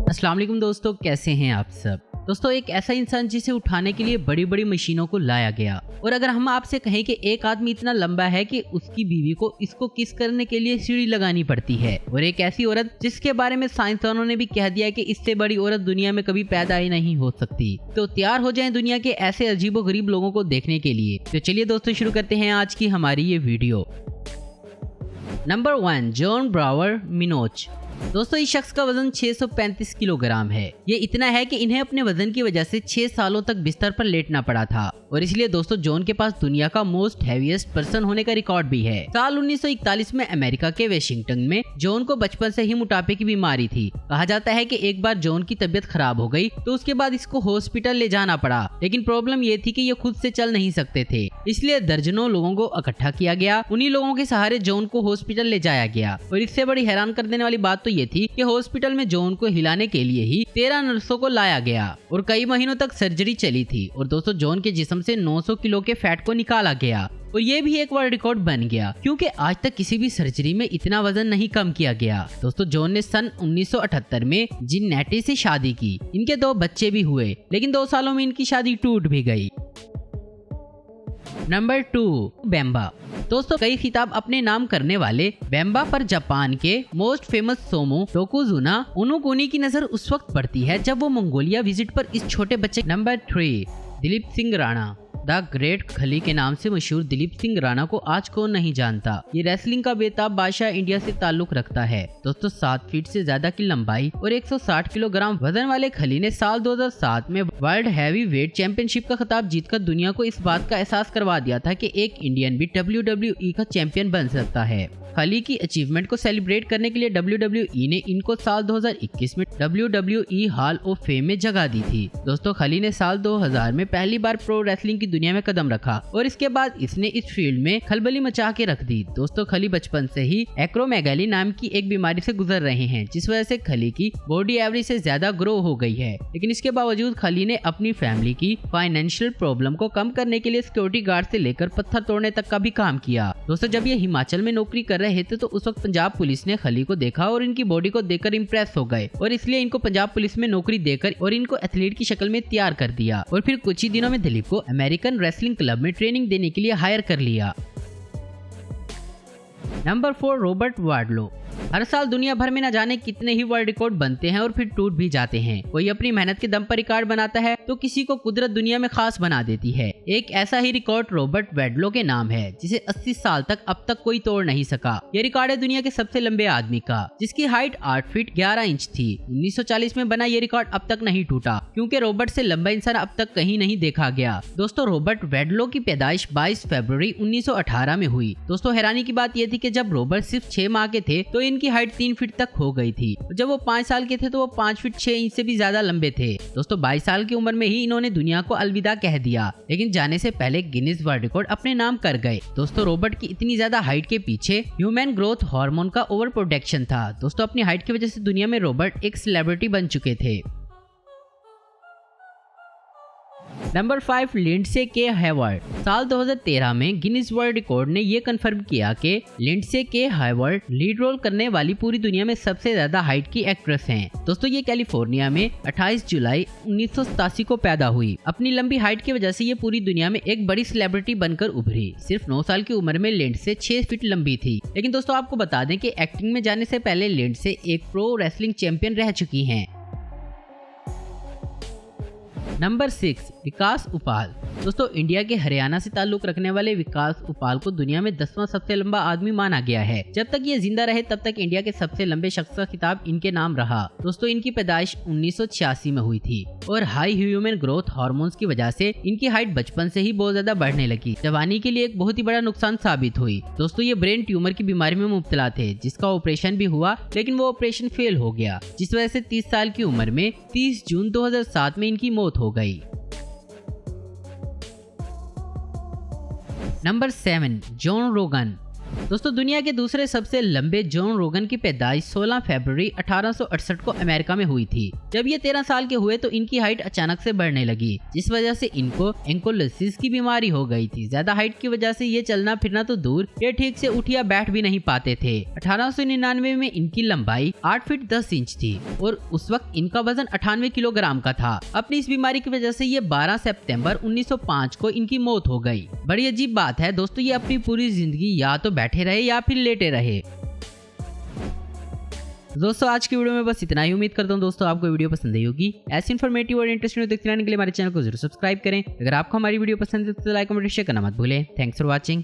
अस्सलाम वालेकुम दोस्तों, कैसे हैं आप सब। दोस्तों, एक ऐसा इंसान जिसे उठाने के लिए बड़ी बड़ी मशीनों को लाया गया, और अगर हम आपसे कहें कि एक आदमी इतना लंबा है कि उसकी बीवी को इसको किस करने के लिए सीढ़ी लगानी पड़ती है, और एक ऐसी औरत जिसके बारे में साइंसदानों ने भी कह दिया कि इससे बड़ी औरत दुनिया में कभी पैदा ही नहीं हो सकती, तो तैयार हो जाएं दुनिया के ऐसे अजीबोगरीब लोगों को देखने के लिए। तो चलिए दोस्तों, शुरू करते हैं आज की हमारी ये video. Number 1, Jon Brower Minnoch. दोस्तों, इस शख्स का वजन 635 किलोग्राम है। ये इतना है कि इन्हें अपने वजन की वजह से 6 सालों तक बिस्तर पर लेटना पड़ा था, और इसलिए दोस्तों जॉन के पास दुनिया का मोस्ट हैवीएस्ट पर्सन होने का रिकॉर्ड भी है। साल 1941 में अमेरिका के वाशिंगटन में जॉन को बचपन से ही मोटापे की बीमारी थी। कहा जाता है कि एक बार जॉन की तबीयत खराब हो गई तो उसके बाद इसको हॉस्पिटल ले जाना पड़ा, लेकिन प्रॉब्लम ये थी कि ये खुद से चल नहीं सकते थे, इसलिए दर्जनों लोगों को इकट्ठा किया गया। उन्हीं लोगों के सहारे जॉन को हॉस्पिटल ले जाया गया, और इससे बड़ी हैरान कर देने वाली बात तो ये थी कि हॉस्पिटल में जॉन को हिलाने के लिए ही 13 नर्सों को लाया गया, और कई महीनों तक सर्जरी चली थी। और दोस्तों, जॉन के जिस्म से 900 किलो के फैट को निकाला गया, और ये भी एक वर्ल्ड रिकॉर्ड बन गया, क्योंकि आज तक किसी भी सर्जरी में इतना वजन नहीं कम किया गया। दोस्तों, जॉन ने सन 1978 में जिन्नेटी से शादी की। इनके 2 बच्चे भी हुए, लेकिन 2 सालों में इनकी शादी टूट भी गई। नंबर 2, बेम्बा। दोस्तों, कई खिताब अपने नाम करने वाले बेम्बा पर जापान के मोस्ट फेमस सोमो योकोजुना ओनोगोनी की नजर उस वक्त पड़ती है जब वो मंगोलिया विजिट पर इस छोटे बच्चे। Number 3, Dilip Singh Rana. The great खली के नाम से मशहूर दिलीप सिंह राणा को आज कौन नहीं जानता। ये रेसलिंग का बेताब बादशाह इंडिया से ताल्लुक रखता है। दोस्तों, 7 फीट से ज्यादा की लंबाई और 160 किलोग्राम वजन वाले खली ने साल 2007 में वर्ल्ड हैवी वेट चैंपियनशिप का खिताब जीतकर दुनिया को इस बात का एहसास करवा दिया था कि एक इंडियन भी WWE का चैंपियन बन सकता है। खली की अचीवमेंट को सेलिब्रेट करने के लिए WWE ने इनको साल 2021 में WWE हॉल ऑफ फेम में जगह दी थी। दोस्तों, खली ने साल 2000 में पहली बार प्रो रेसलिंग की दुनिया में कदम रखा, और इसके बाद इसने इस फील्ड में खलबली मचा के रख दी। दोस्तों, खली बचपन से ही एक्रोमेगाली नाम की एक बीमारी से गुजर रहे हैं, जिस वजह से खली की बॉडी एवरेज से ज्यादा ग्रो हो गई है, लेकिन इसके बावजूद खली ने अपनी फैमिली की फाइनेंशियल प्रॉब्लम को कम करने के लिए सिक्योरिटी गार्ड से लेकर पत्थर तोड़ने तक का भी काम किया। दोस्तों, जब ये हिमाचल में नौकरी कर रहे थे तो उस वक्त पंजाब पुलिस ने खली को देखा और इनकी बॉडी को देखकर इंप्रेस हो गए, और इसलिए इनको पंजाब पुलिस में नौकरी देकर और इनको एथलीट की शक्ल में तैयार कर दिया, और फिर कुछ ही दिनों में दिलीप को अमेरिकन रेसलिंग क्लब में ट्रेनिंग देने के लिए हायर कर लिया। Number 4, Robert वार्डलो। हर साल दुनिया भर में न जाने कितने ही वर्ल्ड रिकॉर्ड बनते हैं और फिर टूट भी जाते हैं। कोई अपनी मेहनत के दम पर रिकॉर्ड बनाता है तो किसी को कुदरत दुनिया में खास बना देती है। एक ऐसा ही रिकॉर्ड रॉबर्ट वार्डलो के नाम है, जिसे 80 साल तक अब तक कोई तोड़ नहीं सका। ये रिकॉर्ड है दुनिया के सबसे लंबे आदमी का, जिसकी हाइट 8 फीट 11 इंच थी। 1940 में बना ये रिकॉर्ड अब तक नहीं टूटा, क्योंकि रॉबर्ट से लंबा इंसान अब तक कहीं नहीं देखा गया। दोस्तों, रॉबर्ट वार्डलो की पैदाइश 22 फरवरी 1918 में हुई। दोस्तों, हैरानी की बात यह थी कि जब रॉबर्ट सिर्फ 6 माह के थे तो इनकी हाइट 3 फीट तक हो गई थी। जब वो 5 साल के थे तो वो 5 फीट 6 इंच से भी ज्यादा लंबे थे। दोस्तों, 22 साल की उम्र में ही इन्होंने दुनिया को अलविदा कह दिया, लेकिन जाने से पहले गिनीज वर्ल्ड रिकॉर्ड अपने नाम कर गए। दोस्तों, रॉबर्ट की इतनी ज्यादा हाइट के पीछे ह्यूमन ग्रोथ हार्मोन का ओवर प्रोटेक्शन था। दोस्तों, अपनी हाइट की वजह से दुनिया में रॉबर्ट एक सेलिब्रिटी बन चुके थे। नंबर 5, लिंडसे के हेवर्ड। साल 2013 में गिनीज वर्ल्ड रिकॉर्ड ने यह कंफर्म किया कि लिंडसे के हेवर्ड लीड रोल करने वाली पूरी दुनिया में सबसे ज्यादा हाइट की एक्ट्रेस हैं। दोस्तों, ये कैलिफोर्निया में 28 जुलाई 1987 को पैदा हुई। अपनी लंबी हाइट की वजह से ये पूरी दुनिया में एक बड़ी सेलिब्रिटी बनकर उभरी। सिर्फ 9 साल की उम्र में लिंडसे 6 फीट लंबी थी। लेकिन दोस्तों, आपको बता दें कि एक्टिंग में जाने से पहले लिंडसे एक प्रो रेसलिंग चैंपियन रह चुकी हैं। नंबर 6, विकास उपाल। दोस्तों, इंडिया के हरियाणा से ताल्लुक रखने वाले विकास उपाल को दुनिया में 10वां सबसे लंबा आदमी माना गया है। जब तक ये जिंदा रहे तब तक इंडिया के सबसे लंबे शख्स का खिताब इनके नाम रहा। दोस्तों, इनकी पैदाइश 1986 में हुई थी, और हाई ह्यूमन ग्रोथ हार्मोन्स की वजह से इनकी हाइट बचपन से ही बहुत ज्यादा बढ़ने लगी। जवानी के लिए एक बहुत ही बड़ा नुकसान साबित हुई। दोस्तों, ये ब्रेन ट्यूमर की बीमारी में मुब्तला थे, जिसका ऑपरेशन भी हुआ, लेकिन वो ऑपरेशन फेल हो गया, जिस वजह से 30 साल की उम्र में 30 जून 2007 में इनकी मौत हो गई। नंबर 7, जॉन रोगन। दोस्तों दुनिया के दूसरे सबसे लंबे जॉन रोगन की पैदाइश 16 फरवरी 1868 को अमेरिका में हुई थी। जब ये 13 साल के हुए तो इनकी हाइट अचानक से बढ़ने लगी, जिस वजह से इनको एंकोलोसिस की बीमारी हो गई थी। ज्यादा हाइट की वजह से ये चलना फिरना तो दूर, ये ठीक से उठ या बैठ भी नहीं पाते थे। 1899 में इनकी लंबाई 8 फीट 10 इंच थी और उस वक्त इनका वजन 98 किलोग्राम का था। अपनी इस बीमारी की वजह से ये 12 सितंबर 1905 को इनकी मौत हो गई। बड़ी अजीब बात है दोस्तों, ये अपनी पूरी जिंदगी या तो बैठे रहे या फिर लेटे रहे। दोस्तों आज की वीडियो में बस इतना ही। उम्मीद करता हूँ दोस्तों आपको वीडियो पसंद आई होगी। ऐसी इन्फॉर्मेटिव और इंटरेस्टिंग वीडियो देखते रहने के लिए हमारे चैनल को जरूर सब्सक्राइब करें। अगर आपको हमारी वीडियो पसंद है तो लाइक कमेंट शेयर करना मत भूलें। Thanks for watching.